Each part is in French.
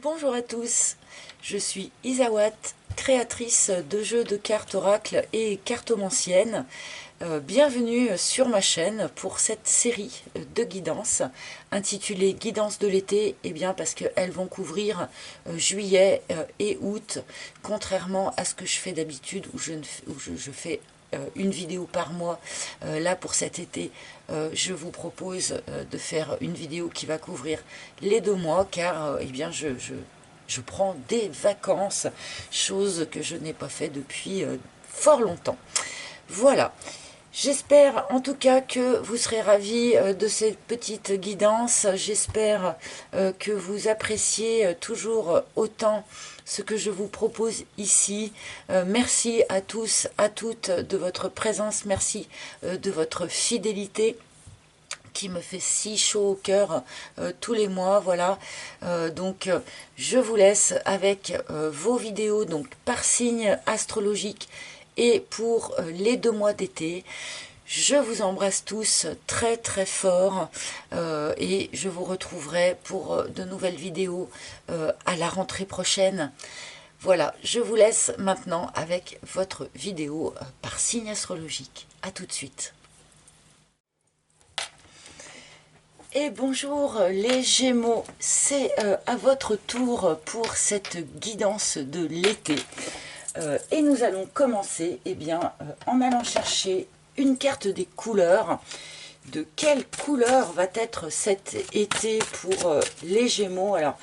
Bonjour à tous, je suis Isawat, créatrice de jeux de cartes oracle et cartomancienne. Bienvenue sur ma chaîne pour cette série de guidances intitulée Guidance de l'été, et bien parce qu'elles vont couvrir juillet et août, contrairement à ce que je fais d'habitude où je fais une vidéo par mois. Là pour cet été, je vous propose de faire une vidéo qui va couvrir les 2 mois, car eh bien je prends des vacances, chose que je n'ai pas fait depuis fort longtemps. Voilà. J'espère en tout cas que vous serez ravis de cette petite guidance. J'espère que vous appréciez toujours autant ce que je vous propose ici. Merci à tous, à toutes de votre présence. Merci de votre fidélité qui me fait si chaud au cœur tous les mois. Voilà, donc je vous laisse avec vos vidéos donc par signe astrologique et pour les 2 mois d'été. Je vous embrasse tous très très fort et je vous retrouverai pour de nouvelles vidéos à la rentrée prochaine. Voilà, je vous laisse maintenant avec votre vidéo par signe astrologique. À tout de suite. Et bonjour les Gémeaux, c'est à votre tour pour cette guidance de l'été. Et nous allons commencer en allant chercher une carte des couleurs. De quelle couleur va être cet été pour les Gémeaux? Alors,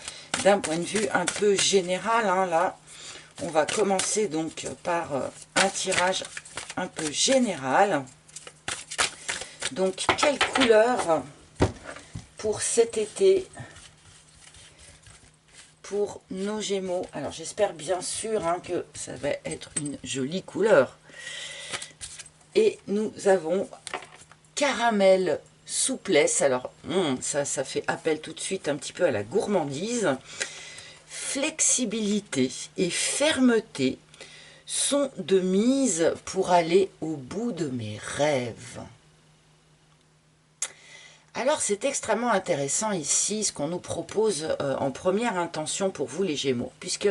d'un point de vue un peu général, là, on va commencer donc par un tirage un peu général. Donc, quelle couleur pour cet été pour nos Gémeaux? Alors j'espère bien sûr que ça va être une jolie couleur. Et nous avons caramel souplesse. Alors ça fait appel tout de suite un petit peu à la gourmandise. Flexibilité et fermeté sont de mise pour aller au bout de mes rêves. Alors c'est extrêmement intéressant ici ce qu'on nous propose en première intention pour vous les Gémeaux, puisque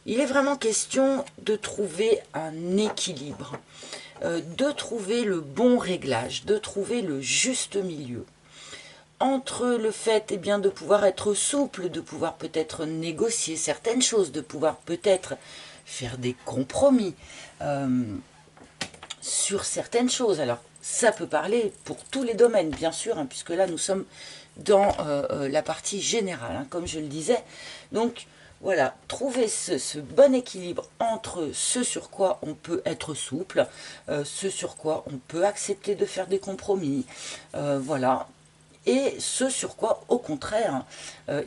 il est vraiment question de trouver un équilibre, de trouver le bon réglage, de trouver le juste milieu entre le fait de pouvoir être souple, de pouvoir peut-être négocier certaines choses, de pouvoir peut-être faire des compromis sur certaines choses. Alors ça peut parler pour tous les domaines, bien sûr, puisque là, nous sommes dans la partie générale, comme je le disais. Donc, voilà, trouver ce bon équilibre entre ce sur quoi on peut être souple, ce sur quoi on peut accepter de faire des compromis, voilà, et ce sur quoi, au contraire,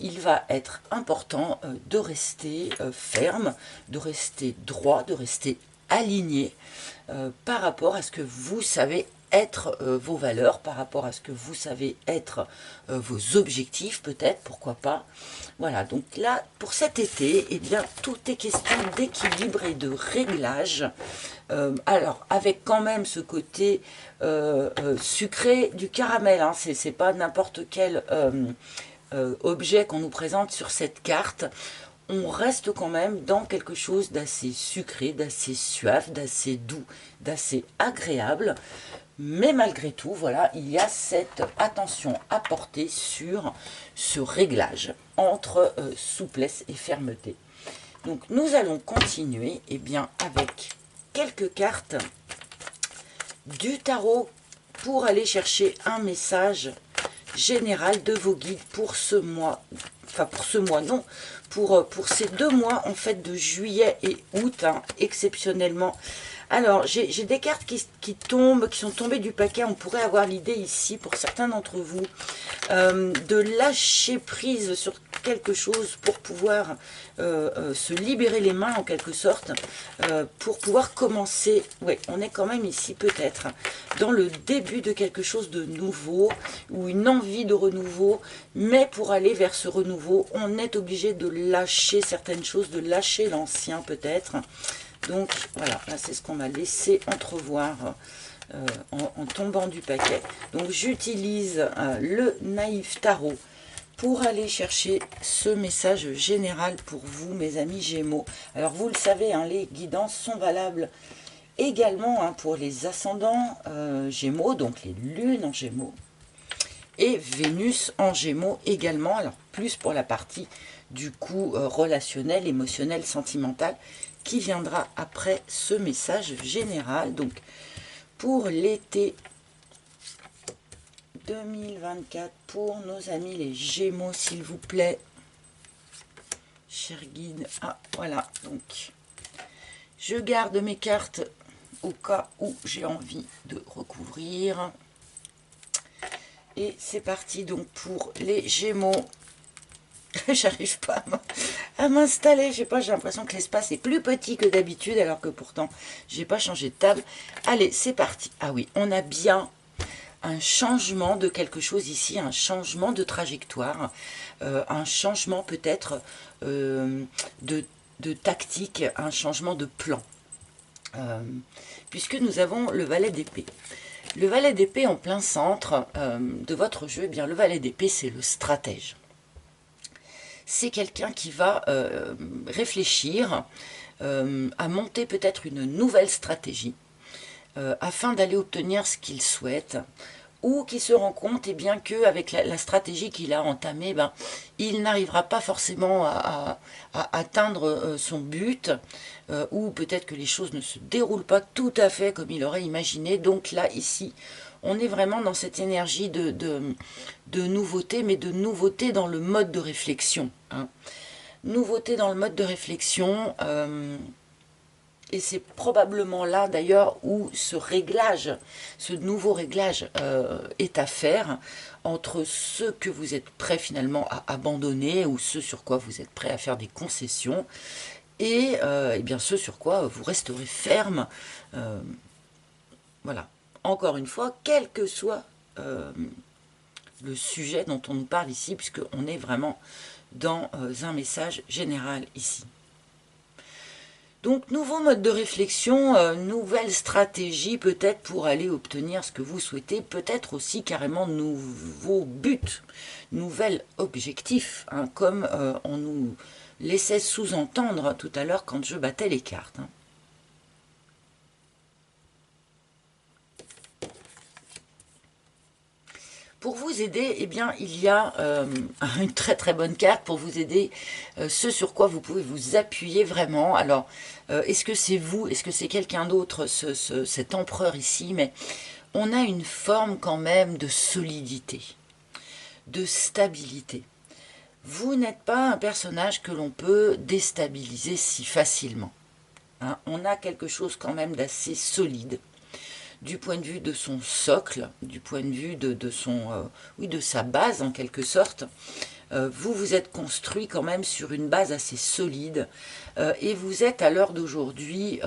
il va être important de rester ferme, de rester droit, de rester aligné par rapport à ce que vous savez être vos valeurs, par rapport à ce que vous savez être vos objectifs, peut-être, pourquoi pas. Voilà, donc là, pour cet été, tout est question d'équilibre et de réglage. Alors, avec quand même ce côté sucré du caramel, c'est pas n'importe quel objet qu'on nous présente sur cette carte. On reste quand même dans quelque chose d'assez sucré, d'assez suave, d'assez doux, d'assez agréable. Mais malgré tout, voilà, il y a cette attention à porter sur ce réglage entre souplesse et fermeté. Donc nous allons continuer avec quelques cartes du tarot pour aller chercher un message général de vos guides pour ce mois. Enfin pour ce mois, non, pour ces 2 mois en fait de juillet et août, exceptionnellement. Alors, j'ai des cartes qui tombent, qui sont tombées du paquet. On pourrait avoir l'idée ici, pour certains d'entre vous, de lâcher prise sur quelque chose pour pouvoir se libérer les mains en quelque sorte, pour pouvoir commencer. Oui, on est quand même ici peut-être dans le début de quelque chose de nouveau, ou une envie de renouveau, mais pour aller vers ce renouveau, on est obligé de lâcher certaines choses, de lâcher l'ancien peut-être. Donc voilà, là c'est ce qu'on m'a laissé entrevoir en tombant du paquet. Donc j'utilise le Naïf Tarot pour aller chercher ce message général pour vous, mes amis Gémeaux. Alors, vous le savez, hein, les guidances sont valables également hein, pour les ascendants Gémeaux, donc les lunes en Gémeaux, et Vénus en Gémeaux également, alors plus pour la partie du coup relationnel, émotionnel, sentimental, qui viendra après ce message général. Donc, pour l'été 2024, pour nos amis les Gémeaux, s'il vous plaît. Cher guide. Ah, voilà. Donc, je garde mes cartes au cas où j'ai envie de recouvrir. Et c'est parti donc pour les Gémeaux. J'arrive pas à m'installer. Je sais pas, j'ai l'impression que l'espace est plus petit que d'habitude, alors que pourtant, j'ai pas changé de table. Allez, c'est parti. Ah oui, on a bien un changement de quelque chose ici, un changement de trajectoire, un changement peut-être de tactique, un changement de plan. Puisque nous avons le valet d'épée. Le valet d'épée en plein centre de votre jeu, eh bien, le valet d'épée, c'est le stratège. C'est quelqu'un qui va réfléchir à monter peut-être une nouvelle stratégie afin d'aller obtenir ce qu'il souhaite, ou qui se rend compte eh bien, qu'avec la stratégie qu'il a entamée, ben, il n'arrivera pas forcément à atteindre son but, ou peut-être que les choses ne se déroulent pas tout à fait comme il aurait imaginé. Donc là, ici, on est vraiment dans cette énergie de nouveauté, mais de nouveauté dans le mode de réflexion. Hein. Nouveauté dans le mode de réflexion, et c'est probablement là d'ailleurs où ce réglage, ce nouveau réglage est à faire entre ce que vous êtes prêt finalement à abandonner, ou ce sur quoi vous êtes prêt à faire des concessions, et bien ce sur quoi vous resterez ferme. Voilà. Encore une fois, quel que soit le sujet dont on nous parle ici, puisqu'on est vraiment dans un message général ici. Donc, nouveau mode de réflexion, nouvelle stratégie peut-être pour aller obtenir ce que vous souhaitez, peut-être aussi carrément nouveaux buts, nouvel objectif, hein, comme on nous laissait sous-entendre tout à l'heure quand je battais les cartes. Hein. Pour vous aider, eh bien, il y a une très très bonne carte pour vous aider, ce sur quoi vous pouvez vous appuyer vraiment. Alors, est-ce que c'est vous, est-ce que c'est quelqu'un d'autre, cet empereur ici? Mais on a une forme quand même de solidité, de stabilité. Vous n'êtes pas un personnage que l'on peut déstabiliser si facilement. Hein. On a quelque chose quand même d'assez solide, du point de vue de son socle, du point de vue de sa base en quelque sorte. Vous vous êtes construit quand même sur une base assez solide, et vous êtes à l'heure d'aujourd'hui,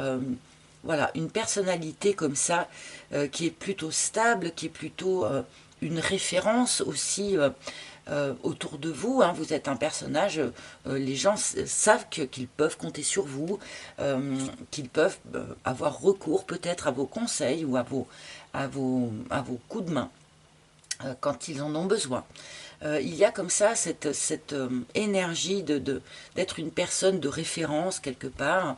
voilà, une personnalité comme ça, qui est plutôt stable, qui est plutôt une référence aussi autour de vous. Hein. Vous êtes un personnage, les gens savent qu'ils peuvent compter sur vous, qu'ils peuvent avoir recours peut-être à vos conseils ou à vos coups de main quand ils en ont besoin. Il y a comme ça cette énergie d'être une personne de référence quelque part.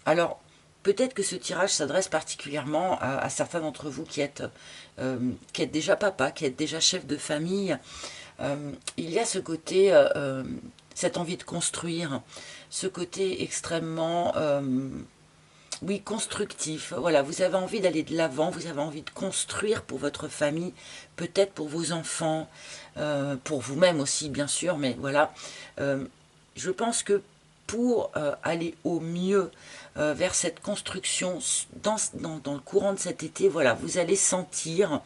Alors, peut-être que ce tirage s'adresse particulièrement à certains d'entre vous qui êtes déjà papa, qui êtes déjà chef de famille. Il y a ce côté, cette envie de construire, ce côté extrêmement, oui, constructif. Voilà, vous avez envie d'aller de l'avant, vous avez envie de construire pour votre famille, peut-être pour vos enfants, pour vous-même aussi, bien sûr, mais voilà. Je pense que pour aller au mieux vers cette construction dans le courant de cet été, voilà, vous allez sentir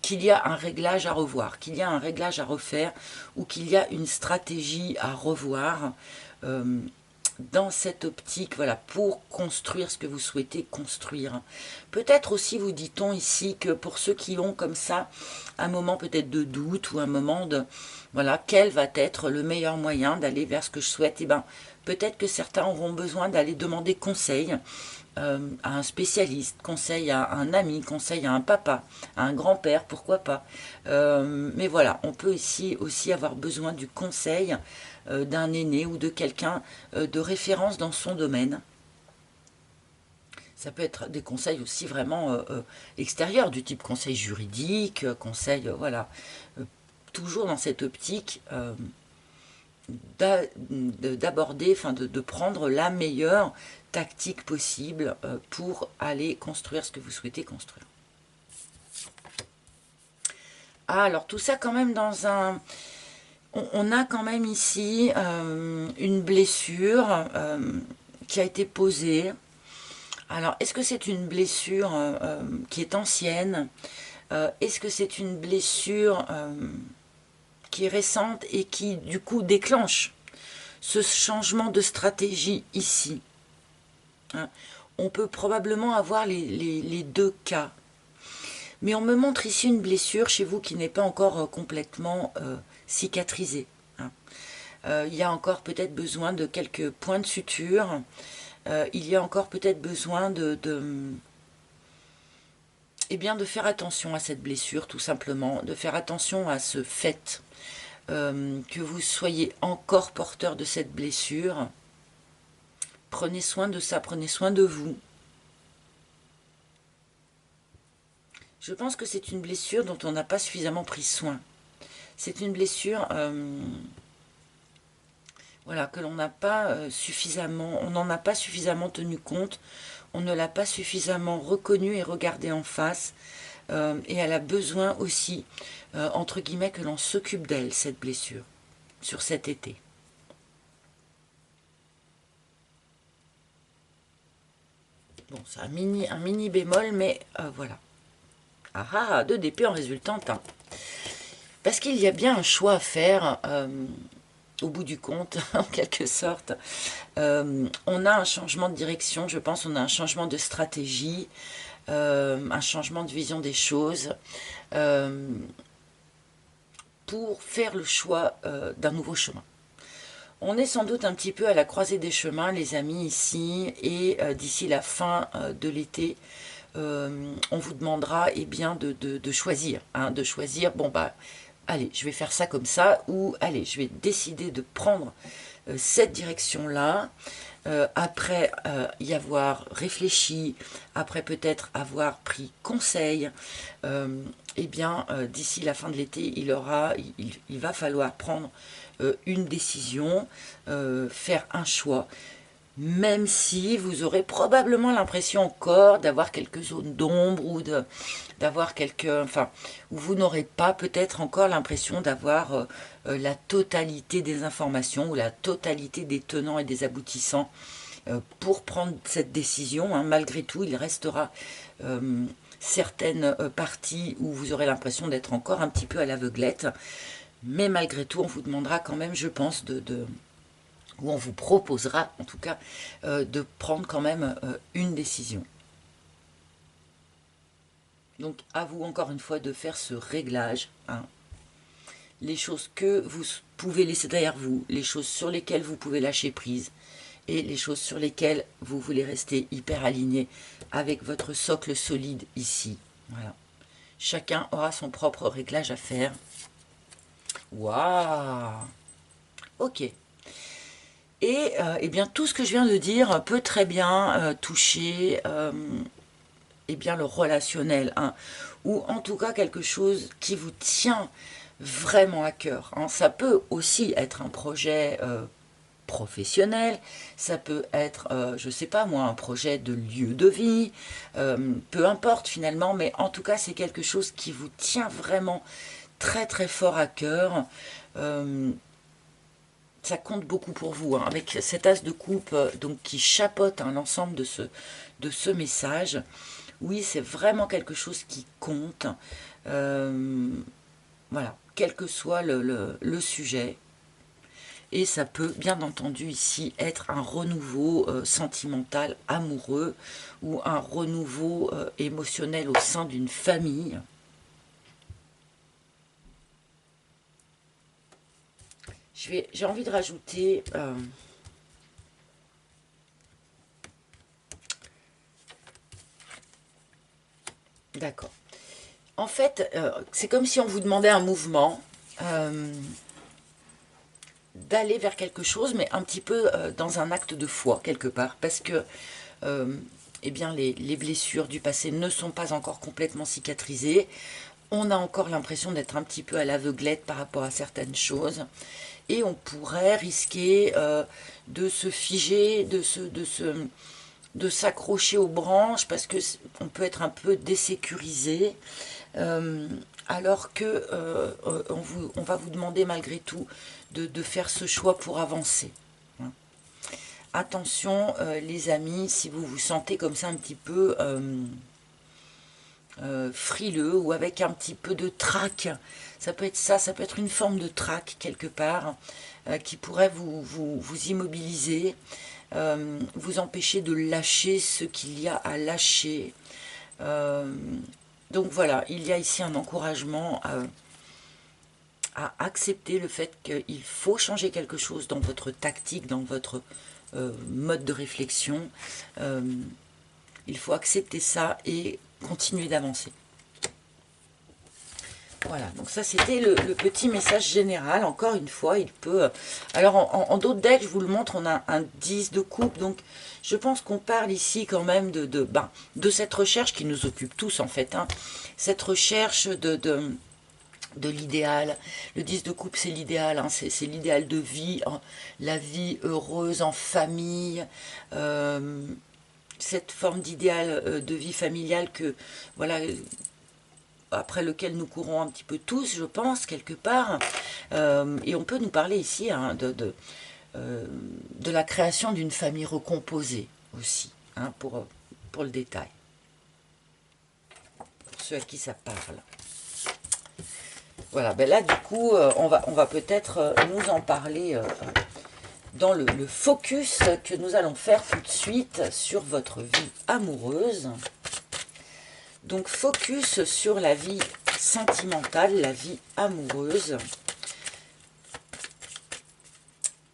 qu'il y a un réglage à revoir, qu'il y a un réglage à refaire, ou qu'il y a une stratégie à revoir dans cette optique, voilà, pour construire ce que vous souhaitez construire. Peut-être aussi, vous dit-on ici, que pour ceux qui ont comme ça un moment peut-être de doute, ou un moment de, voilà, quel va être le meilleur moyen d'aller vers ce que je souhaite, et bien, peut-être que certains auront besoin d'aller demander conseil à un spécialiste, conseil à un ami, conseil à un papa, à un grand-père, pourquoi pas. Mais voilà, on peut ici aussi avoir besoin du conseil d'un aîné ou de quelqu'un de référence dans son domaine. Ça peut être des conseils aussi vraiment extérieurs, du type conseil juridique, conseil, voilà. Toujours dans cette optique d'aborder, enfin de prendre la meilleure tactique possible pour aller construire ce que vous souhaitez construire. Ah, alors tout ça quand même dans un... On a quand même ici une blessure qui a été posée. Alors, est-ce que c'est une blessure qui est ancienne? Est-ce que c'est une blessure qui est récente et qui, du coup, déclenche ce changement de stratégie ici? Hein, on peut probablement avoir les deux cas. Mais on me montre ici une blessure chez vous qui n'est pas encore complètement cicatrisée. Hein. Il y a encore peut-être besoin de quelques points de suture. Il y a encore peut-être besoin eh bien, de faire attention à cette blessure, tout simplement. De faire attention à ce fait que vous soyez encore porteur de cette blessure. Prenez soin de ça, prenez soin de vous. Je pense que c'est une blessure dont on n'a pas suffisamment pris soin. C'est une blessure voilà, que l'on n'a pas suffisamment, on n'en a pas suffisamment tenu compte, on ne l'a pas suffisamment reconnue et regardée en face, et elle a besoin aussi, entre guillemets, que l'on s'occupe d'elle, cette blessure, sur cet été. Bon, c'est un mini bémol, mais voilà. Ah ah, 2 d'épée en résultante. Hein. Parce qu'il y a bien un choix à faire, au bout du compte, en quelque sorte. On a un changement de direction, je pense, on a un changement de stratégie, un changement de vision des choses, pour faire le choix d'un nouveau chemin. On est sans doute un petit peu à la croisée des chemins, les amis, ici, et d'ici la fin de l'été, on vous demandera eh bien, de choisir. Hein, de choisir, bon bah, allez, je vais faire ça comme ça, ou allez, je vais décider de prendre cette direction-là, après y avoir réfléchi, après peut-être avoir pris conseil, eh bien, d'ici la fin de l'été, il va falloir prendre une décision, faire un choix, même si vous aurez probablement l'impression encore d'avoir quelques zones d'ombre ou d'avoir quelques... Enfin, où vous n'aurez pas peut-être encore l'impression d'avoir la totalité des informations ou la totalité des tenants et des aboutissants pour prendre cette décision. Hein. Malgré tout, il restera certaines parties où vous aurez l'impression d'être encore un petit peu à l'aveuglette. Mais malgré tout, on vous demandera quand même, je pense, ou on vous proposera en tout cas de prendre quand même une décision. Donc à vous encore une fois de faire ce réglage. Hein. Les choses que vous pouvez laisser derrière vous, les choses sur lesquelles vous pouvez lâcher prise et les choses sur lesquelles vous voulez rester hyper aligné avec votre socle solide ici. Voilà. Chacun aura son propre réglage à faire. Waouh! Ok. Et eh bien, tout ce que je viens de dire peut très bien toucher eh bien, le relationnel, hein, ou en tout cas quelque chose qui vous tient vraiment à cœur. Hein. Ça peut aussi être un projet professionnel, ça peut être, je ne sais pas moi, un projet de lieu de vie, peu importe finalement, mais en tout cas c'est quelque chose qui vous tient vraiment très très fort à cœur. Ça compte beaucoup pour vous, hein, avec cet as de coupe donc qui chapeaute hein, l'ensemble de ce message. Oui, c'est vraiment quelque chose qui compte. Voilà, quel que soit le sujet. Et ça peut, bien entendu, ici, être un renouveau sentimental, amoureux, ou un renouveau émotionnel au sein d'une famille. J'ai envie de rajouter D'accord. En fait, c'est comme si on vous demandait un mouvement, d'aller vers quelque chose, mais un petit peu dans un acte de foi, quelque part, parce que eh bien, les blessures du passé ne sont pas encore complètement cicatrisées. On a encore l'impression d'être un petit peu à l'aveuglette par rapport à certaines choses. Et on pourrait risquer de se figer, de s'accrocher aux branches, parce que on peut être un peu désécurisé. Alors que on va vous demander malgré tout de faire ce choix pour avancer. Attention les amis, si vous vous sentez comme ça un petit peu frileux ou avec un petit peu de trac, ça peut être ça, ça peut être une forme de trac quelque part qui pourrait vous immobiliser, vous empêcher de lâcher ce qu'il y a à lâcher. Donc voilà, il y a ici un encouragement à accepter le fait qu'il faut changer quelque chose dans votre tactique, dans votre mode de réflexion. Il faut accepter ça et continuer d'avancer. Voilà, donc ça c'était le petit message général. Encore une fois, il peut... Alors en d'autres decks, je vous le montre, on a un 10 de coupe. Donc je pense qu'on parle ici quand même de cette recherche qui nous occupe tous en fait. Hein. Cette recherche de l'idéal. Le 10 de coupe, c'est l'idéal, hein, c'est l'idéal de vie, hein, la vie heureuse en famille, cette forme d'idéal de vie familiale que, voilà, après lequel nous courons un petit peu tous, je pense, quelque part. Et on peut nous parler ici hein, de la création d'une famille recomposée aussi, hein, pour le détail, pour ceux à qui ça parle. Voilà, ben là du coup, on va peut-être nous en parler dans le focus que nous allons faire tout de suite sur votre vie amoureuse. Donc focus sur la vie sentimentale, la vie amoureuse.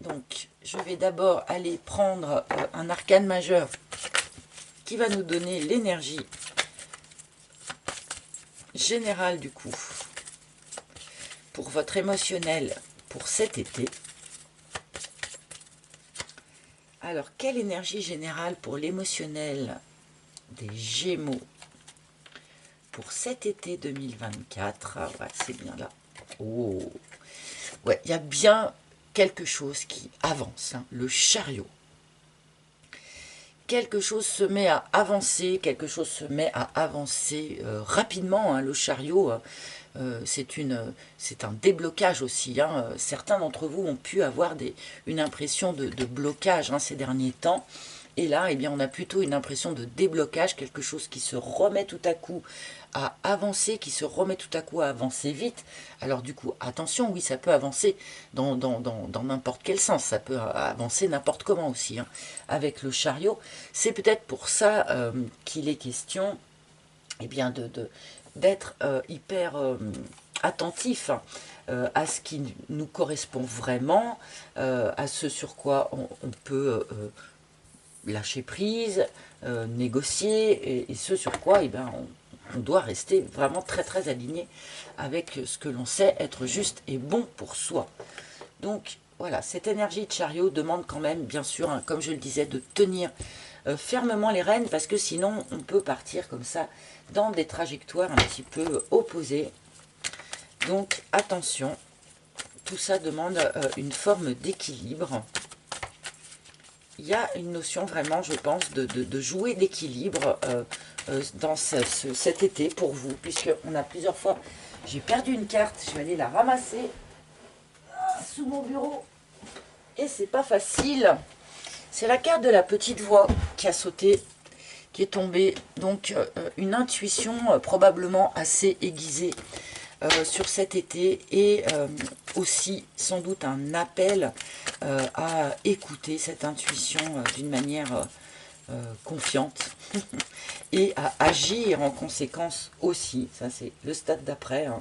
Donc je vais d'abord aller prendre un arcane majeur qui va nous donner l'énergie générale du coup pour votre émotionnel pour cet été. Alors, quelle énergie générale pour l'émotionnel des Gémeaux pour cet été 2024? Ah, ouais, c'est bien là. Oh, ouais, il y a bien quelque chose qui avance, hein, le chariot. Quelque chose se met à avancer, quelque chose se met à avancer rapidement. Hein, le chariot, c'est un déblocage aussi. Hein. Certains d'entre vous ont pu avoir une impression de blocage hein, ces derniers temps. Et là, eh bien, on a plutôt une impression de déblocage, quelque chose qui se remet tout à coup à avancer, qui se remet tout à coup à avancer vite. Alors du coup, attention, oui, ça peut avancer dans n'importe quel sens, ça peut avancer n'importe comment aussi. Hein. Avec le chariot, c'est peut-être pour ça qu'il est question eh bien, d'être hyper attentif à ce qui nous correspond vraiment, à ce sur quoi on peut lâcher prise, négocier, et ce sur quoi eh bien, on doit rester vraiment très très aligné avec ce que l'on sait être juste et bon pour soi. Donc voilà, cette énergie de chariot demande quand même, bien sûr, hein, comme je le disais, de tenir fermement les rênes, parce que sinon on peut partir comme ça dans des trajectoires un petit peu opposées. Donc attention, tout ça demande une forme d'équilibre. Il y a une notion vraiment, je pense, de jouer d'équilibre dans cet été pour vous, puisqu'on a plusieurs fois, j'ai perdu une carte, je vais aller la ramasser sous mon bureau, et c'est pas facile. C'est la carte de la petite voix qui a sauté, qui est tombée, donc une intuition probablement assez aiguisée sur cet été, et aussi sans doute un appel à écouter cette intuition d'une manière confiante et à agir en conséquence aussi. Ça c'est le stade d'après, hein.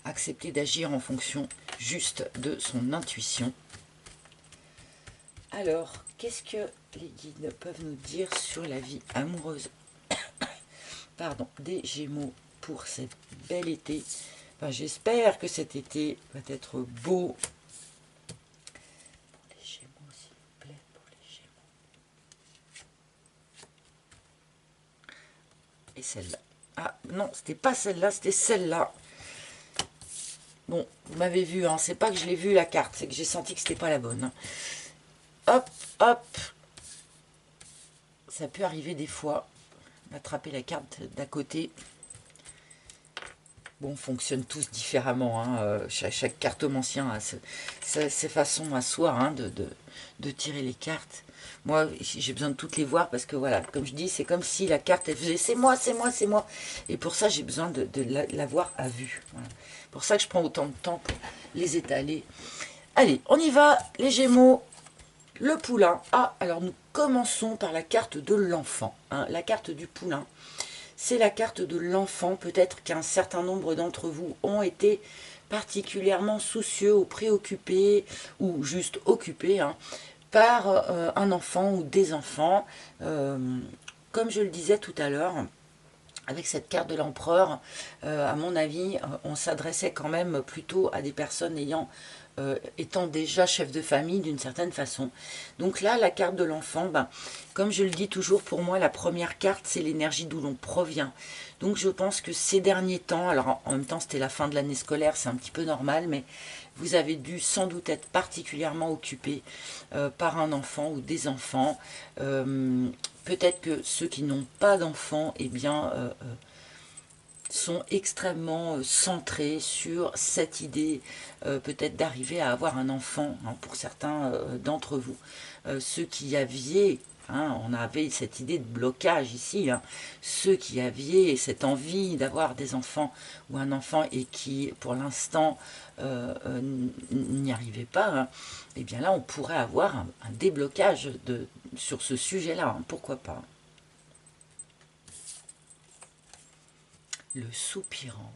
Accepter d'agir en fonction juste de son intuition. Alors, qu'est-ce que les guides peuvent nous dire sur la vie amoureuse pardon, des Gémeaux pour cet bel été. Enfin, j'espère que cet été va être beau. Pour les Gémeaux, s'il vous plaît, pour les Gémeaux. Et celle-là. Ah non, c'était pas celle-là, c'était celle-là. Bon, vous m'avez vu, hein, c'est pas que je l'ai vu la carte, c'est que j'ai senti que c'était pas la bonne. Hein. Hop, hop. Ça peut arriver des fois d'attraper la carte d'à côté. Bon, on fonctionne tous différemment. Hein. Chaque cartomancien a ses façons à soi hein, de tirer les cartes. Moi, j'ai besoin de toutes les voir parce que voilà, comme je dis, c'est comme si la carte, elle faisait c'est moi, c'est moi, c'est moi. Et pour ça, j'ai besoin de la voir à vue. Voilà. C'est pour ça que je prends autant de temps pour les étaler. Allez, on y va, les Gémeaux. Le poulain. Ah, alors nous commençons par la carte de l'enfant. Hein, la carte du poulain. C'est la carte de l'enfant. Peut-être qu'un certain nombre d'entre vous ont été particulièrement soucieux ou préoccupés ou juste occupés hein, par un enfant ou des enfants. Comme je le disais tout à l'heure, avec cette carte de l'empereur, à mon avis, on s'adressait quand même plutôt à des personnes étant déjà chef de famille d'une certaine façon. Donc là, la carte de l'enfant, ben, comme je le dis toujours, pour moi, la première carte, c'est l'énergie d'où l'on provient. Donc je pense que ces derniers temps, alors en même temps, c'était la fin de l'année scolaire, c'est un petit peu normal, mais vous avez dû sans doute être particulièrement occupé par un enfant ou des enfants. Peut-être que ceux qui n'ont pas d'enfants, eh bien... sont extrêmement centrés sur cette idée peut-être d'arriver à avoir un enfant hein, pour certains d'entre vous. Ceux qui aviez, hein, on avait cette idée de blocage ici, hein, ceux qui aviez cette envie d'avoir des enfants ou un enfant et qui pour l'instant n'y arrivaient pas, hein, et bien là on pourrait avoir un déblocage sur ce sujet-là, hein, pourquoi pas. Le soupirant.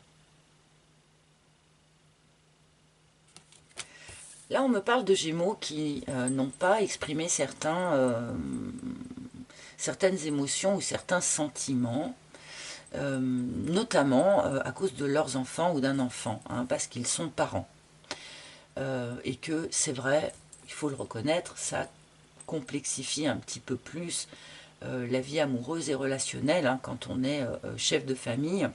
Là, on me parle de Gémeaux qui n'ont pas exprimé certaines émotions ou certains sentiments, notamment à cause de leurs enfants ou d'un enfant, hein, parce qu'ils sont parents. Et que c'est vrai, il faut le reconnaître, ça complexifie un petit peu plus la vie amoureuse et relationnelle hein, quand on est chef de famille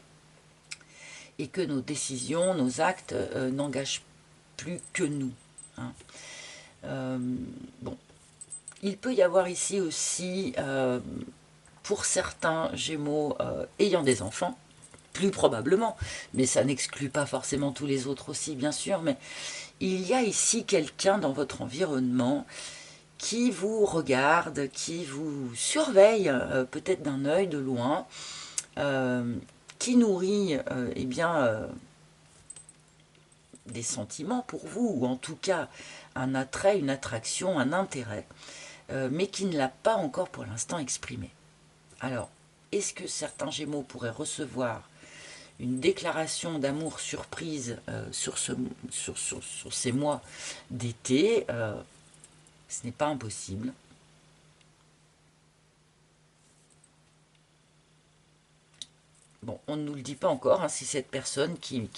et que nos décisions, nos actes n'engagent plus que nous. Hein. Bon, il peut y avoir ici aussi, pour certains Gémeaux ayant des enfants, plus probablement, mais ça n'exclut pas forcément tous les autres aussi, bien sûr, mais il y a ici quelqu'un dans votre environnement qui vous regarde, qui vous surveille, peut-être d'un œil de loin, qui nourrit eh bien, des sentiments pour vous, ou en tout cas un attrait, une attraction, un intérêt, mais qui ne l'a pas encore pour l'instant exprimé. Alors, est-ce que certains Gémeaux pourraient recevoir une déclaration d'amour surprise sur ces mois d'été? Ce n'est pas impossible. Bon, on ne nous le dit pas encore, hein, si cette personne qui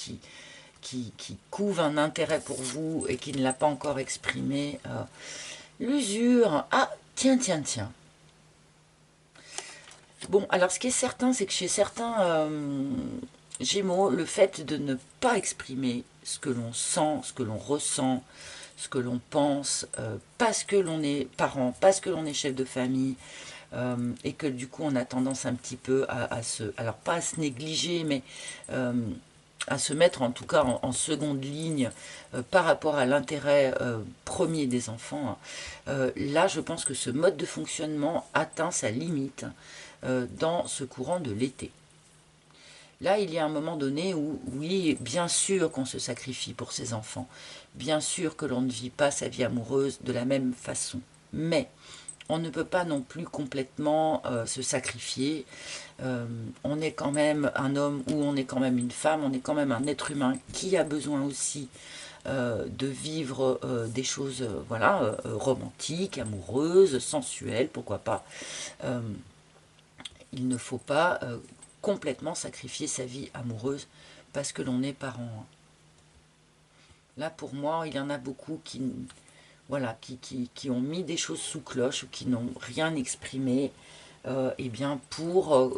couve un intérêt pour vous et qui ne l'a pas encore exprimé. L'usure. Ah, tiens, tiens, tiens. Bon, alors ce qui est certain, c'est que chez certains Gémeaux, le fait de ne pas exprimer ce que l'on sent, ce que l'on ressent, ce que l'on pense, parce que l'on est parent, parce que l'on est chef de famille, et que du coup on a tendance un petit peu alors pas à se négliger, mais à se mettre en tout cas en seconde ligne par rapport à l'intérêt premier des enfants, hein. Là je pense que ce mode de fonctionnement atteint sa limite dans ce courant de l'été. Là, il y a un moment donné où, oui, bien sûr qu'on se sacrifie pour ses enfants, bien sûr que l'on ne vit pas sa vie amoureuse de la même façon, mais on ne peut pas non plus complètement se sacrifier. On est quand même un homme ou on est quand même une femme, on est quand même un être humain qui a besoin aussi de vivre des choses voilà, romantiques, amoureuses, sensuelles, pourquoi pas. Il ne faut pas complètement sacrifier sa vie amoureuse parce que l'on est parent. Là, pour moi, il y en a beaucoup qui, voilà, qui ont mis des choses sous cloche ou qui n'ont rien exprimé, eh bien pour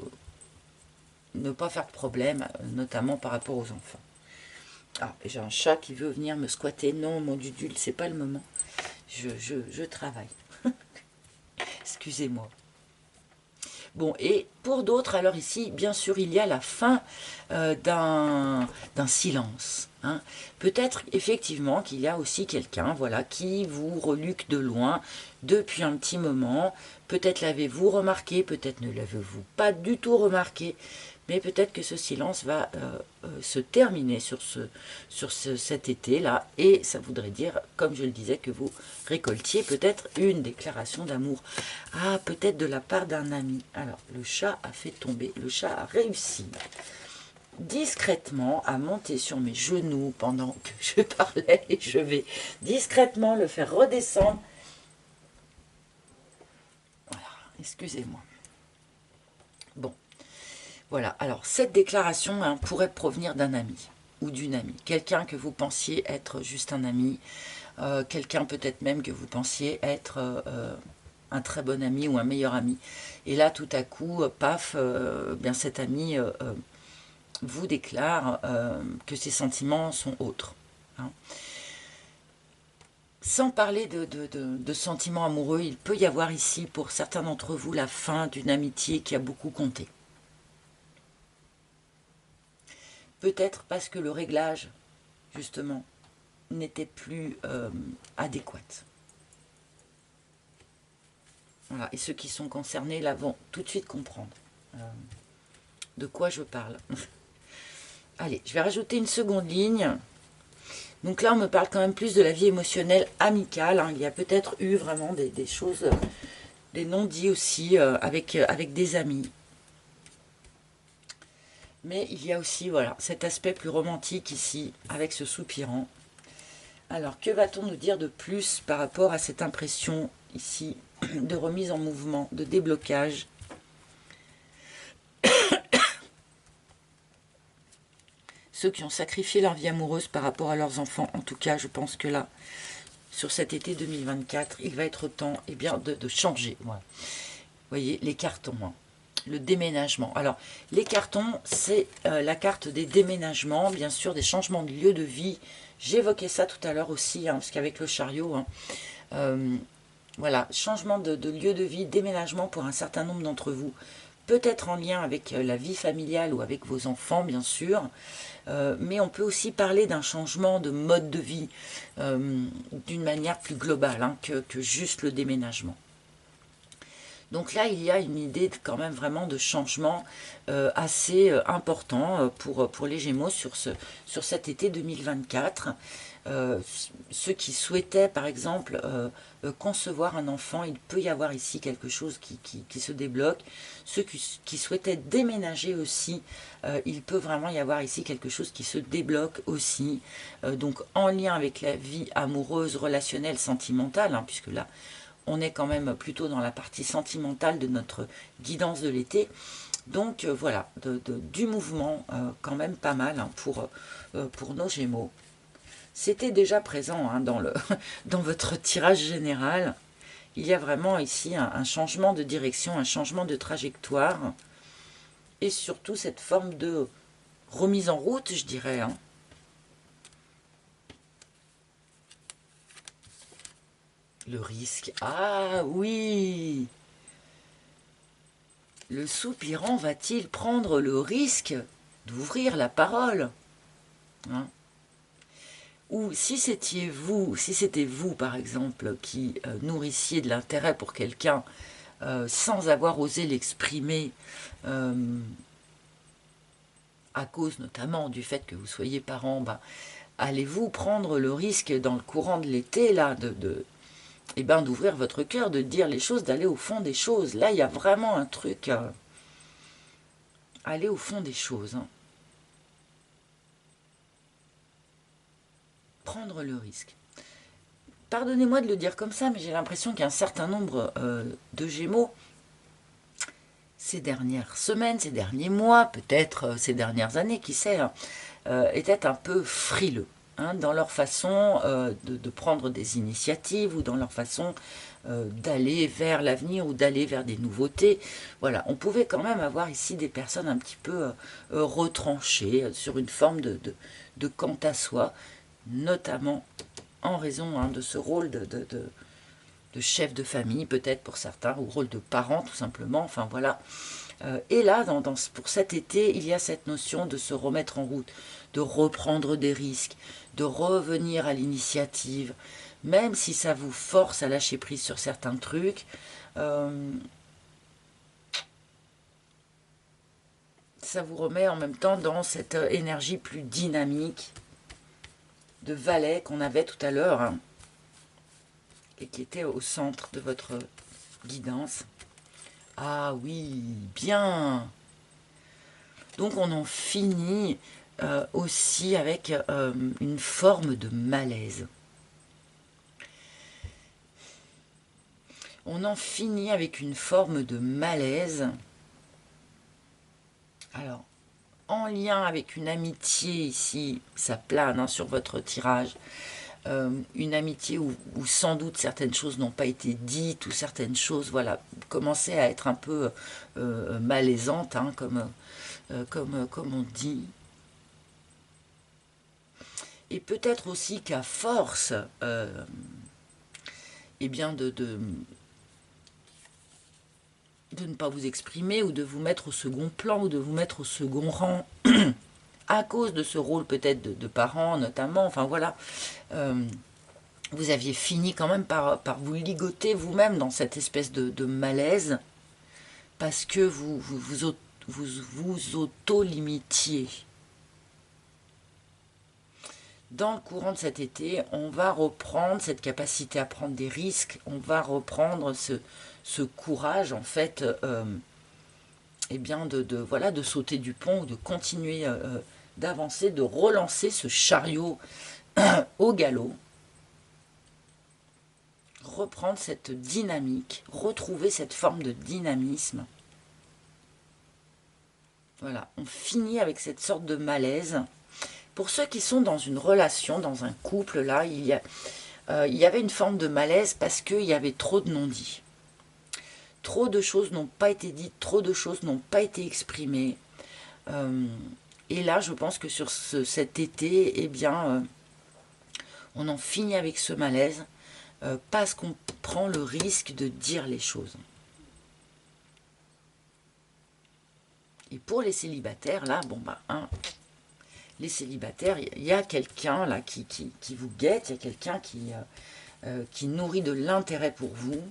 ne pas faire de problème, notamment par rapport aux enfants. Ah, j'ai un chat qui veut venir me squatter. Non, mon Dudule, c'est pas le moment. Je travaille. Excusez-moi. Bon, et pour d'autres, alors ici, bien sûr, il y a la fin d'un silence. Hein. Peut-être effectivement qu'il y a aussi quelqu'un, voilà, qui vous reluque de loin depuis un petit moment. Peut-être l'avez-vous remarqué, peut-être ne l'avez-vous pas du tout remarqué, mais peut-être que ce silence va se terminer sur cet été-là, et ça voudrait dire, comme je le disais, que vous récoltiez peut-être une déclaration d'amour. Ah, peut-être de la part d'un ami. Alors, le chat a fait tomber, le chat a réussi discrètement à monter sur mes genoux pendant que je parlais, et je vais discrètement le faire redescendre. Voilà, excusez-moi. Bon. Voilà, alors cette déclaration pourrait provenir d'un ami ou d'une amie. Quelqu'un que vous pensiez être juste un ami, quelqu'un peut-être même que vous pensiez être un très bon ami ou un meilleur ami. Et là, tout à coup, paf, bien cet ami vous déclare que ses sentiments sont autres. Hein. Sans parler de sentiments amoureux, il peut y avoir ici, pour certains d'entre vous, la fin d'une amitié qui a beaucoup compté. Peut-être parce que le réglage, justement, n'était plus adéquat. Voilà. Et ceux qui sont concernés, là, vont tout de suite comprendre de quoi je parle. Allez, je vais rajouter une seconde ligne. Donc là, on me parle quand même plus de la vie émotionnelle amicale. Hein. Il y a peut-être eu vraiment des choses, des non-dits aussi avec des amis. Mais il y a aussi, voilà, cet aspect plus romantique ici, avec ce soupirant. Alors, que va-t-on nous dire de plus par rapport à cette impression ici de remise en mouvement, de déblocage? Ceux qui ont sacrifié leur vie amoureuse par rapport à leurs enfants, en tout cas, je pense que là, sur cet été 2024, il va être temps bien, de changer. Voilà. Vous voyez, les cartons, hein. Le déménagement. Alors, les cartons, c'est la carte des déménagements, bien sûr, des changements de lieu de vie. J'évoquais ça tout à l'heure aussi, hein, parce qu'avec le chariot, hein, voilà, changement de lieu de vie, déménagement pour un certain nombre d'entre vous, peut-être en lien avec la vie familiale ou avec vos enfants, bien sûr, mais on peut aussi parler d'un changement de mode de vie d'une manière plus globale hein, que juste le déménagement. Donc là, il y a une idée quand même vraiment de changement assez important pour les Gémeaux sur cet été 2024. Ceux qui souhaitaient, par exemple, concevoir un enfant, il peut y avoir ici quelque chose qui se débloque. Ceux qui souhaitaient déménager aussi, il peut vraiment y avoir ici quelque chose qui se débloque aussi. Donc en lien avec la vie amoureuse, relationnelle, sentimentale, hein, puisque là, on est quand même plutôt dans la partie sentimentale de notre guidance de l'été. Donc voilà, du mouvement quand même pas mal hein, pour nos Gémeaux. C'était déjà présent hein, dans votre tirage général. Il y a vraiment ici un changement de direction, un changement de trajectoire. Et surtout cette forme de remise en route, je dirais. Hein. Le risque. Ah oui! Le soupirant va-t-il prendre le risque d'ouvrir la parole hein? Ou si c'était vous, par exemple, qui nourrissiez de l'intérêt pour quelqu'un sans avoir osé l'exprimer, à cause notamment du fait que vous soyez parent, ben, allez-vous prendre le risque dans le courant de l'été là d'ouvrir votre cœur, de dire les choses, d'aller au fond des choses. Là, il y a vraiment un truc aller au fond des choses. Hein. Prendre le risque. Pardonnez-moi de le dire comme ça, mais j'ai l'impression qu'il y a un certain nombre de Gémeaux, ces dernières semaines, ces derniers mois, peut-être ces dernières années, qui sait, hein, étaient un peu frileux hein, dans leur façon de prendre des initiatives ou dans leur façon d'aller vers l'avenir ou d'aller vers des nouveautés. Voilà, on pouvait quand même avoir ici des personnes un petit peu retranchées sur une forme de quant à soi, notamment en raison hein, de ce rôle de chef de famille, peut-être pour certains, ou rôle de parent tout simplement, enfin voilà. Et là, pour cet été, il y a cette notion de se remettre en route, de reprendre des risques, de revenir à l'initiative, même si ça vous force à lâcher prise sur certains trucs. Ça vous remet en même temps dans cette énergie plus dynamique de valet qu'on avait tout à l'heure, hein, et qui était au centre de votre guidance. Ah oui, bien. Donc on en finit aussi avec une forme de malaise. On en finit avec une forme de malaise. Alors, en lien avec une amitié ici, ça plane hein, sur votre tirage, une amitié où sans doute certaines choses n'ont pas été dites ou certaines choses, voilà, commençaient à être un peu malaisantes, hein, comme on dit. Et peut-être aussi qu'à force eh bien de ne pas vous exprimer ou de vous mettre au second plan ou de vous mettre au second rang à cause de ce rôle peut-être de parents notamment, enfin voilà, vous aviez fini quand même par vous ligoter vous-même dans cette espèce de malaise parce que vous auto-limitiez. Dans le courant de cet été, on va reprendre cette capacité à prendre des risques, on va reprendre ce courage en fait eh bien voilà, de sauter du pont, de continuer d'avancer, de relancer ce chariot au galop, reprendre cette dynamique, retrouver cette forme de dynamisme. Voilà, on finit avec cette sorte de malaise. Pour ceux qui sont dans une relation, dans un couple, là, il y avait une forme de malaise parce qu'il y avait trop de non-dits. Trop de choses n'ont pas été dites, trop de choses n'ont pas été exprimées. Et là, je pense que sur cet été, eh bien, on en finit avec ce malaise parce qu'on prend le risque de dire les choses. Et pour les célibataires, là, bon, bah, hein, les célibataires, il y a quelqu'un là qui vous guette, il y a quelqu'un qui nourrit de l'intérêt pour vous.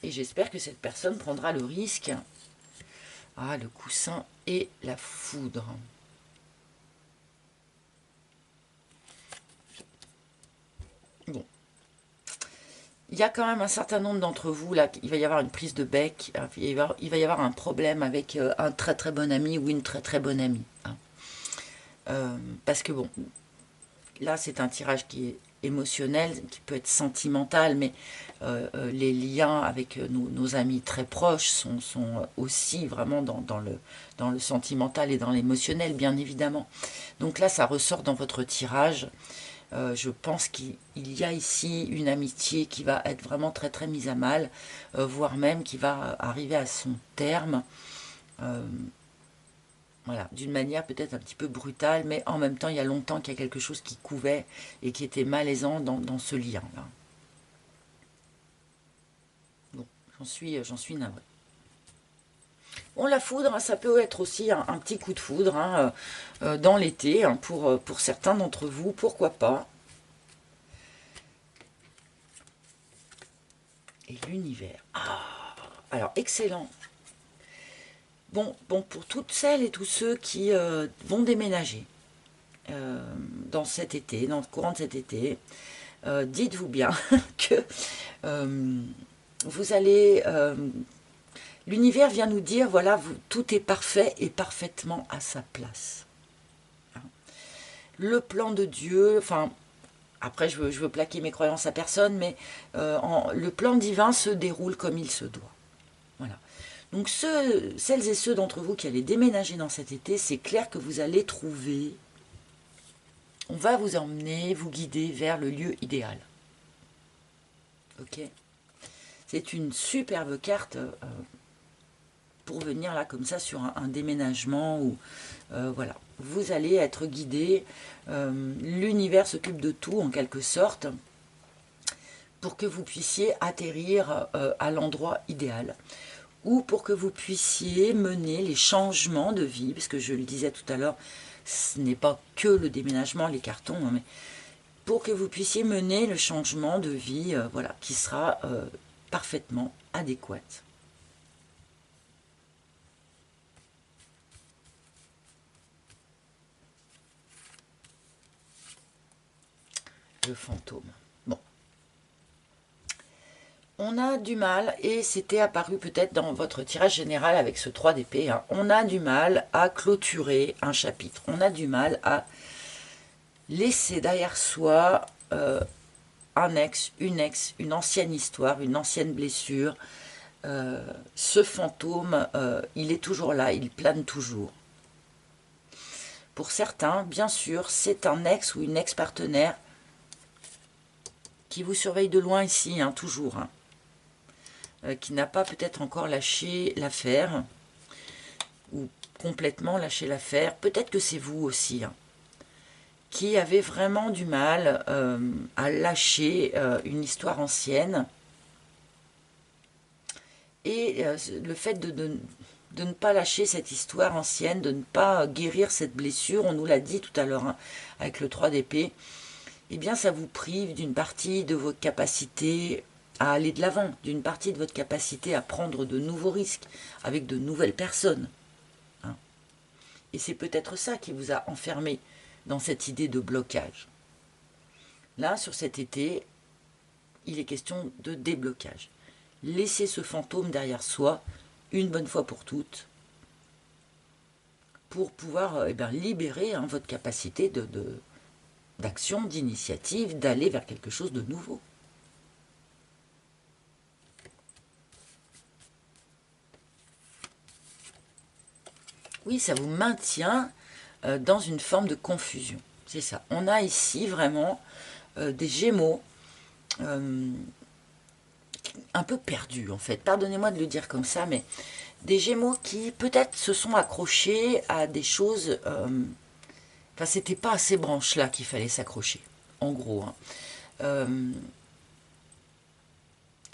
Et j'espère que cette personne prendra le risque. Ah, le coussin et la foudre. Bon. Il y a quand même un certain nombre d'entre vous, là, il va y avoir une prise de bec, il va y avoir un problème avec un très très bon ami ou une très très bonne amie. Hein. Parce que bon, là c'est un tirage qui est émotionnel, qui peut être sentimental, mais les liens avec nos amis très proches sont aussi vraiment dans le sentimental et dans l'émotionnel, bien évidemment. Donc là, ça ressort dans votre tirage. Je pense qu'il y a ici une amitié qui va être vraiment très très mise à mal, voire même qui va arriver à son terme. Voilà, d'une manière peut-être un petit peu brutale, mais en même temps, il y a longtemps qu'il y a quelque chose qui couvait et qui était malaisant dans ce lien-là. Bon, j'en suis navrée. Bon, la foudre, ça peut être aussi un petit coup de foudre hein, dans l'été, hein, pour certains d'entre vous, pourquoi pas. Et l'univers. Ah, alors, excellent. Bon, pour toutes celles et tous ceux qui vont déménager dans cet été, dans le courant de cet été, dites-vous bien que vous allez... l'univers vient nous dire, voilà, tout est parfait et parfaitement à sa place. Le plan de Dieu, enfin, après je veux plaquer mes croyances à personne, mais le plan divin se déroule comme il se doit. Donc celles et ceux d'entre vous qui allez déménager dans cet été, c'est clair que vous allez trouver, on va vous emmener, vous guider vers le lieu idéal. Ok? C'est une superbe carte pour venir là comme ça sur un déménagement où voilà, vous allez être guidé, l'univers s'occupe de tout en quelque sorte pour que vous puissiez atterrir à l'endroit idéal ou pour que vous puissiez mener les changements de vie, parce que je le disais tout à l'heure, ce n'est pas que le déménagement, les cartons, hein, mais pour que vous puissiez mener le changement de vie voilà, qui sera parfaitement adéquat. Le fantôme. Bon. On a du mal, et c'était apparu peut-être dans votre tirage général avec ce 3 d'épée, hein, on a du mal à clôturer un chapitre. On a du mal à laisser derrière soi un ex, une ancienne histoire, une ancienne blessure. Ce fantôme, il est toujours là, il plane toujours. Pour certains, bien sûr, c'est un ex ou une ex-partenaire qui vous surveille de loin ici, hein, toujours, hein, qui n'a pas peut-être encore lâché l'affaire, ou complètement lâché l'affaire. Peut-être que c'est vous aussi, hein, qui avez vraiment du mal à lâcher une histoire ancienne. Et le fait de ne pas lâcher cette histoire ancienne, de ne pas guérir cette blessure, on nous l'a dit tout à l'heure, hein, avec le 3 d'épée, eh bien ça vous prive d'une partie de votre capacité à aller de l'avant, d'une partie de votre capacité à prendre de nouveaux risques avec de nouvelles personnes. Hein. Et c'est peut-être ça qui vous a enfermé dans cette idée de blocage. Là, sur cet été, il est question de déblocage. Laissez ce fantôme derrière soi, une bonne fois pour toutes, pour pouvoir libérer hein, votre capacité d'action, d'initiative, d'aller vers quelque chose de nouveau. Oui, ça vous maintient dans une forme de confusion. C'est ça. On a ici vraiment des Gémeaux un peu perdus, en fait. Pardonnez-moi de le dire comme ça, mais des Gémeaux qui peut-être se sont accrochés à des choses... Enfin, c'était pas à ces branches-là qu'il fallait s'accrocher, en gros. Hein.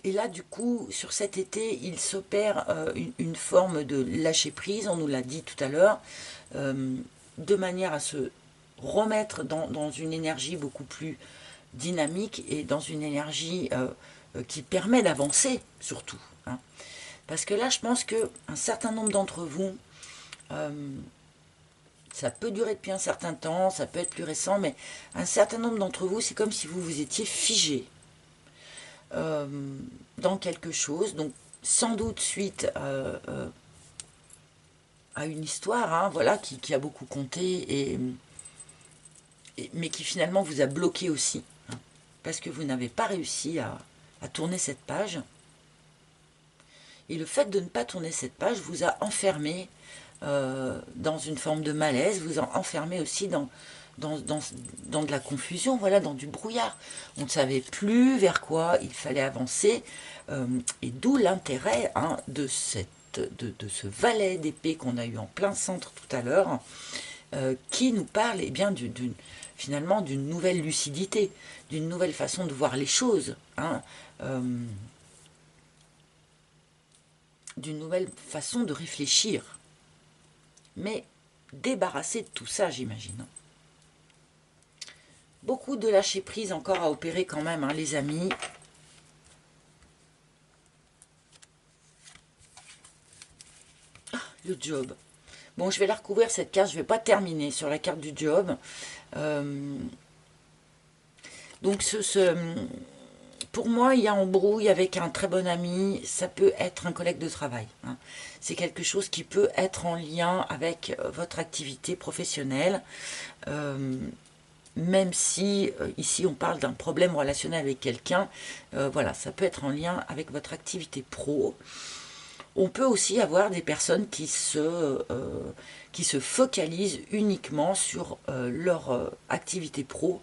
Et là, du coup, sur cet été, il s'opère une forme de lâcher-prise, on nous l'a dit tout à l'heure, de manière à se remettre dans une énergie beaucoup plus dynamique et dans une énergie qui permet d'avancer, surtout. Hein. Parce que là, je pense qu'un certain nombre d'entre vous, ça peut durer depuis un certain temps, ça peut être plus récent, mais un certain nombre d'entre vous, c'est comme si vous vous étiez figé dans quelque chose, donc sans doute suite à une histoire, hein, voilà, qui a beaucoup compté, mais qui finalement vous a bloqué aussi, hein, parce que vous n'avez pas réussi à tourner cette page. Et le fait de ne pas tourner cette page vous a enfermé dans une forme de malaise, vous a enfermé aussi dans de la confusion, voilà, dans du brouillard. On ne savait plus vers quoi il fallait avancer, et d'où l'intérêt hein, de ce valet d'épée qu'on a eu en plein centre tout à l'heure, qui nous parle eh bien, finalement d'une nouvelle lucidité, d'une nouvelle façon de voir les choses, hein, d'une nouvelle façon de réfléchir. Mais débarrassé de tout ça, j'imagine. Beaucoup de lâcher prise encore à opérer quand même, hein, les amis. Ah, le job. Bon, je vais la recouvrir cette carte, je ne vais pas terminer sur la carte du job. Donc, pour moi, il y a embrouille avec un très bon ami, ça peut être un collègue de travail. Hein. C'est quelque chose qui peut être en lien avec votre activité professionnelle. Même si ici on parle d'un problème relationnel avec quelqu'un, voilà, ça peut être en lien avec votre activité pro. On peut aussi avoir des personnes qui se focalisent uniquement sur leur activité pro,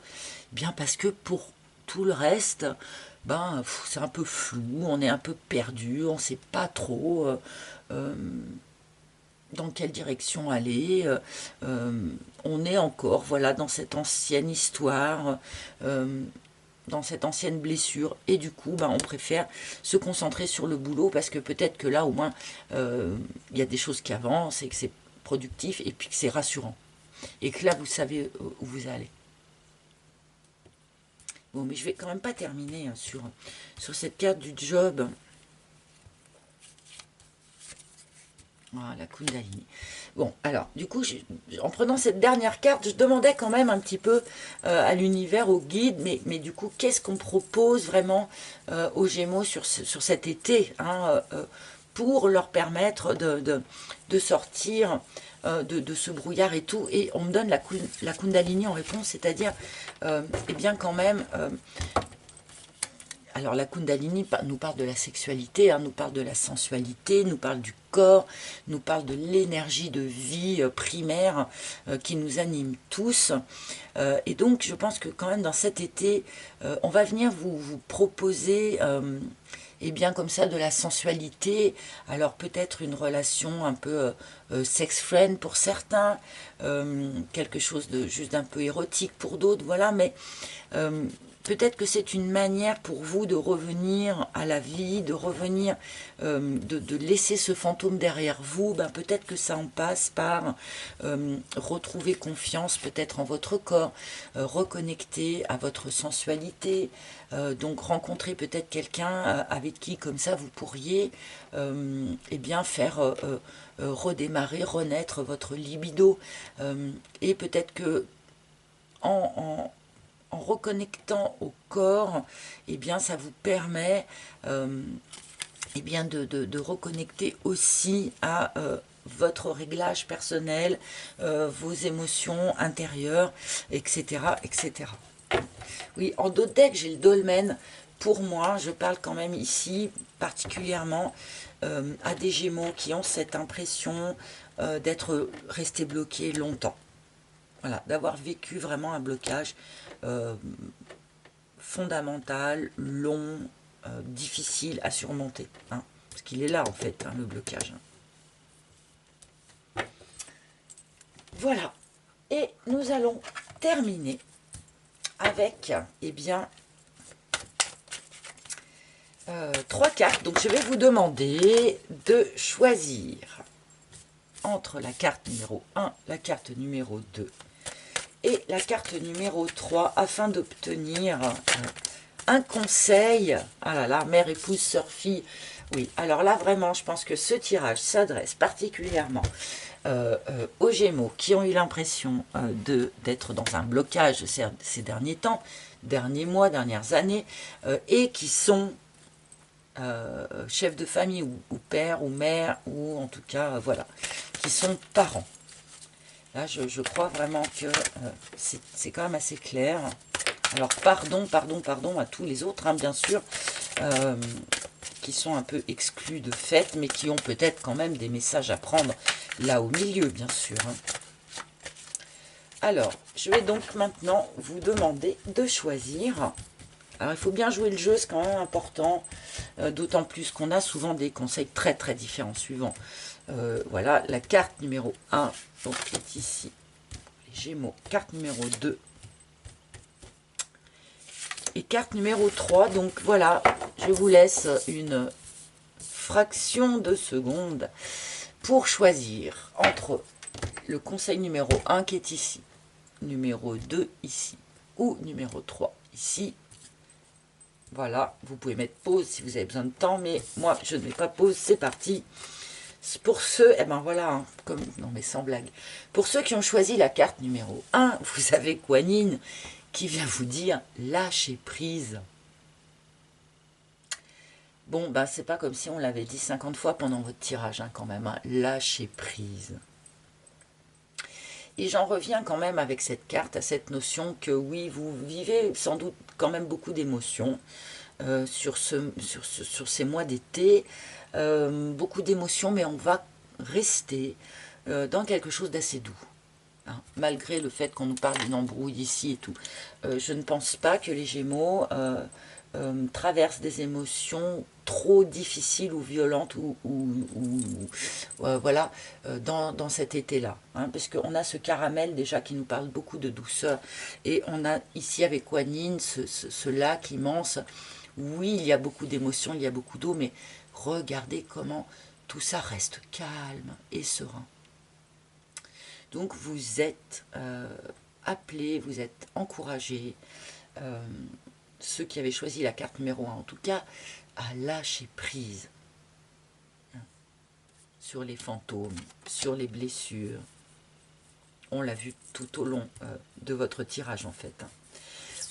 bien parce que pour tout le reste, ben, c'est un peu flou, on est un peu perdu, on ne sait pas trop dans quelle direction aller. On est encore, voilà, dans cette ancienne histoire, dans cette ancienne blessure, et du coup, ben, on préfère se concentrer sur le boulot, parce que peut-être que là, au moins, il y a des choses qui avancent, et que c'est productif, et puis que c'est rassurant. Et que là, vous savez où vous allez. Bon, mais je vais quand même pas terminer hein, sur cette carte du job. Voilà, Kundalini. Bon, alors, du coup, en prenant cette dernière carte, je demandais quand même un petit peu à l'univers, au guide, mais du coup, qu'est-ce qu'on propose vraiment aux Gémeaux sur cet été hein, pour leur permettre de sortir de ce brouillard et tout. Et on me donne la Kundalini en réponse, c'est-à-dire, eh bien, quand même... alors la Kundalini nous parle de la sexualité, hein, nous parle de la sensualité, nous parle du corps, nous parle de l'énergie de vie primaire qui nous anime tous. Et donc je pense que quand même dans cet été, on va venir vous proposer, et bien comme ça, de la sensualité. Alors peut-être une relation un peu sex-friend pour certains, quelque chose de juste un peu érotique pour d'autres, voilà, mais... peut-être que c'est une manière pour vous de revenir à la vie, de revenir, de laisser ce fantôme derrière vous. Ben, peut-être que ça en passe par retrouver confiance peut-être en votre corps, reconnecter à votre sensualité, donc rencontrer peut-être quelqu'un avec qui comme ça vous pourriez eh bien faire redémarrer, renaître votre libido. Et peut-être que en reconnectant au corps, eh bien, ça vous permet eh bien, de reconnecter aussi à votre réglage personnel, vos émotions intérieures, etc., etc. Oui, en d'autres decks, j'ai le dolmen. Pour moi, je parle quand même ici particulièrement à des Gémeaux qui ont cette impression d'être restés bloqués longtemps. Voilà, d'avoir vécu vraiment un blocage fondamental, long, difficile à surmonter. Hein, parce qu'il est là en fait, hein, le blocage. Voilà. Et nous allons terminer avec, eh bien, 3 cartes. Donc je vais vous demander de choisir entre la carte numéro 1, la carte numéro 2 et la carte numéro 3 afin d'obtenir un conseil. Ah là là, mère, épouse, sœur, fille. Oui, alors là vraiment, je pense que ce tirage s'adresse particulièrement aux Gémeaux qui ont eu l'impression d'être dans un blocage ces derniers temps, derniers mois, dernières années, et qui sont chefs de famille ou père ou mère, ou en tout cas, voilà, qui sont parents. Là, je crois vraiment que c'est quand même assez clair. Alors, pardon à tous les autres, hein, bien sûr, qui sont un peu exclus de fait, mais qui ont peut-être quand même des messages à prendre là au milieu, bien sûr. Hein. Alors, je vais donc maintenant vous demander de choisir. Alors, il faut bien jouer le jeu, c'est quand même important, d'autant plus qu'on a souvent des conseils très très différents suivant. Voilà, la carte numéro 1, donc est ici, les Gémeaux, carte numéro 2, et carte numéro 3, donc voilà, je vous laisse une fraction de seconde pour choisir entre le conseil numéro 1 qui est ici, numéro 2 ici, ou numéro 3 ici. Voilà, vous pouvez mettre pause si vous avez besoin de temps, mais moi je ne mets pas pause, c'est parti. Pour ceux, eh ben voilà, hein, comme, non mais sans blague, pour ceux qui ont choisi la carte numéro 1, vous avez Kuan Yin qui vient vous dire lâcher prise. Bon, ben c'est pas comme si on l'avait dit 50 fois pendant votre tirage, hein, quand même, hein, lâcher prise. Et j'en reviens quand même avec cette carte à cette notion que oui, vous vivez sans doute quand même beaucoup d'émotions, sur ces mois d'été. Beaucoup d'émotions, mais on va rester dans quelque chose d'assez doux. Hein, malgré le fait qu'on nous parle d'une embrouille ici et tout. Je ne pense pas que les Gémeaux traversent des émotions trop difficiles ou violentes voilà, dans cet été-là. Hein, parce qu'on a ce caramel déjà qui nous parle beaucoup de douceur. Et on a ici avec Kuan Yin ce lac immense. Oui, il y a beaucoup d'émotions, il y a beaucoup d'eau, mais regardez comment tout ça reste calme et serein. Donc vous êtes appelés, vous êtes encouragés, ceux qui avaient choisi la carte numéro 1 en tout cas, à lâcher prise sur les fantômes, sur les blessures. On l'a vu tout au long de votre tirage en fait.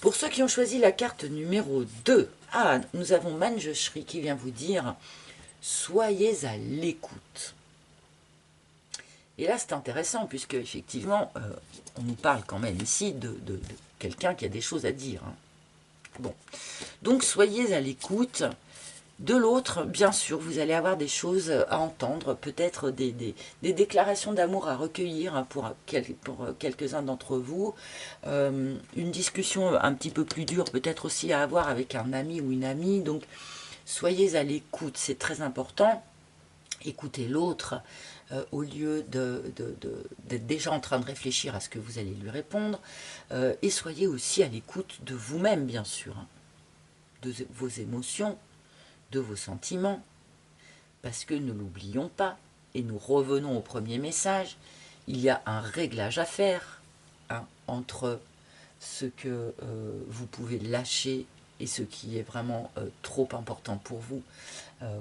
Pour ceux qui ont choisi la carte numéro 2, nous avons Manjushri qui vient vous dire « Soyez à l'écoute ». Et là, c'est intéressant, puisque effectivement, on nous parle quand même ici de quelqu'un qui a des choses à dire. Hein. Bon, donc soyez à l'écoute. De l'autre, bien sûr, vous allez avoir des choses à entendre, peut-être des déclarations d'amour à recueillir pour quelques-uns d'entre vous, une discussion un petit peu plus dure, peut-être aussi à avoir avec un ami ou une amie. Donc, soyez à l'écoute, c'est très important. Écoutez l'autre au lieu d'être déjà en train de réfléchir à ce que vous allez lui répondre, et soyez aussi à l'écoute de vous-même, bien sûr, hein, de vos émotions, de vos sentiments, parce que ne l'oublions pas, et nous revenons au premier message, il y a un réglage à faire hein, entre ce que vous pouvez lâcher et ce qui est vraiment trop important pour vous.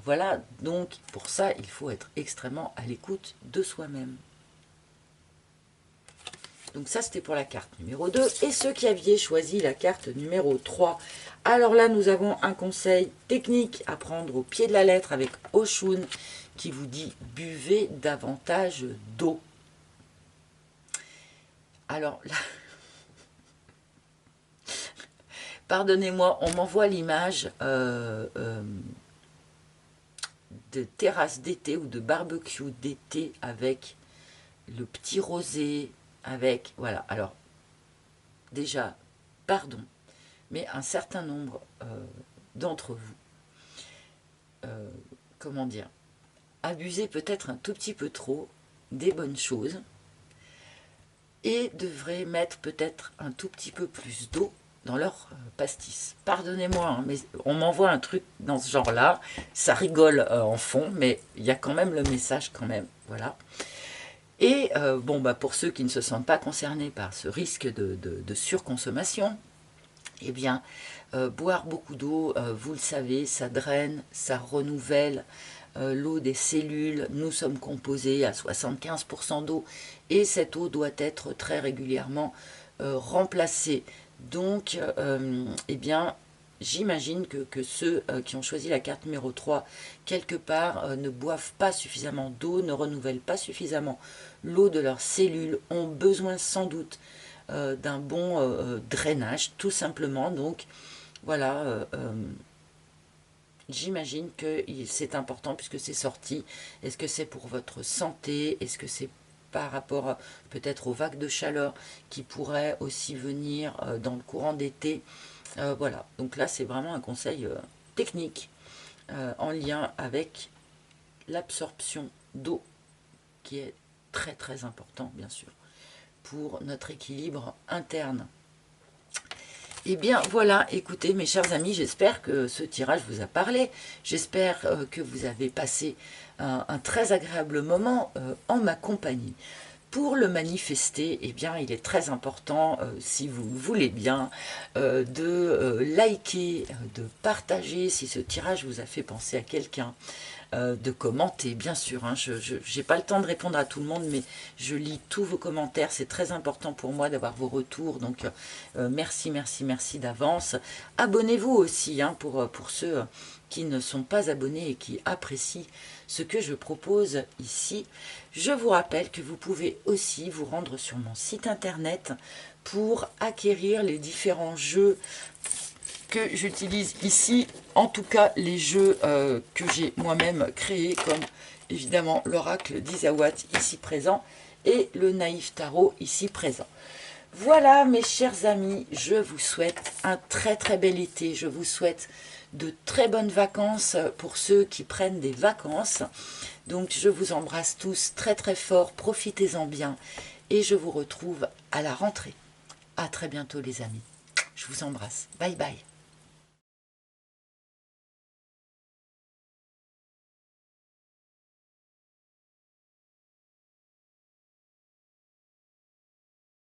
Voilà, donc pour ça, il faut être extrêmement à l'écoute de soi-même. Donc ça, c'était pour la carte numéro 2. Et ceux qui aviez choisi la carte numéro 3, alors là, nous avons un conseil technique à prendre au pied de la lettre avec Oshun qui vous dit « Buvez davantage d'eau ». Alors là, pardonnez-moi, on m'envoie l'image de terrasse d'été ou de barbecue d'été avec le petit rosé, avec, voilà, alors, déjà, pardon, mais un certain nombre d'entre vous, comment dire, abusez peut-être un tout petit peu trop des bonnes choses et devraient mettre peut-être un tout petit peu plus d'eau dans leur pastis. Pardonnez-moi, hein, mais on m'envoie un truc dans ce genre-là, ça rigole en fond, mais il y a quand même le message quand même, voilà. Et bon, bah, pour ceux qui ne se sentent pas concernés par ce risque de surconsommation, eh bien, boire beaucoup d'eau, vous le savez, ça draine, ça renouvelle l'eau des cellules. Nous sommes composés à 75% d'eau et cette eau doit être très régulièrement remplacée. Donc, eh bien, j'imagine que ceux qui ont choisi la carte numéro 3, quelque part, ne boivent pas suffisamment d'eau, ne renouvellent pas suffisamment l'eau de leurs cellules, ont besoin sans doute d'un bon drainage, tout simplement. Donc, voilà, j'imagine que c'est important puisque c'est sorti. Est-ce que c'est pour votre santé? Est-ce que c'est par rapport peut-être aux vagues de chaleur qui pourraient aussi venir dans le courant d'été? Voilà, donc là c'est vraiment un conseil technique en lien avec l'absorption d'eau qui est très très important bien sûr pour notre équilibre interne. Et bien voilà, écoutez mes chers amis, j'espère que ce tirage vous a parlé, j'espère que vous avez passé un très agréable moment en ma compagnie. Pour le manifester, eh bien, il est très important, si vous le voulez bien, de liker, de partager si ce tirage vous a fait penser à quelqu'un, de commenter, bien sûr. Hein, je n'ai pas le temps de répondre à tout le monde, mais je lis tous vos commentaires. C'est très important pour moi d'avoir vos retours. Donc, merci, merci, merci d'avance. Abonnez-vous aussi hein, pour ceux qui ne sont pas abonnés et qui apprécient ce que je propose ici. Je vous rappelle que vous pouvez aussi vous rendre sur mon site internet pour acquérir les différents jeux que j'utilise ici, en tout cas les jeux que j'ai moi-même créés, comme évidemment l'oracle d'Isawat ici présent et le naïf tarot ici présent. Voilà mes chers amis, je vous souhaite un très très bel été, je vous souhaite de très bonnes vacances pour ceux qui prennent des vacances. Donc je vous embrasse tous très très fort, profitez-en bien et je vous retrouve à la rentrée. À très bientôt les amis, je vous embrasse, bye bye.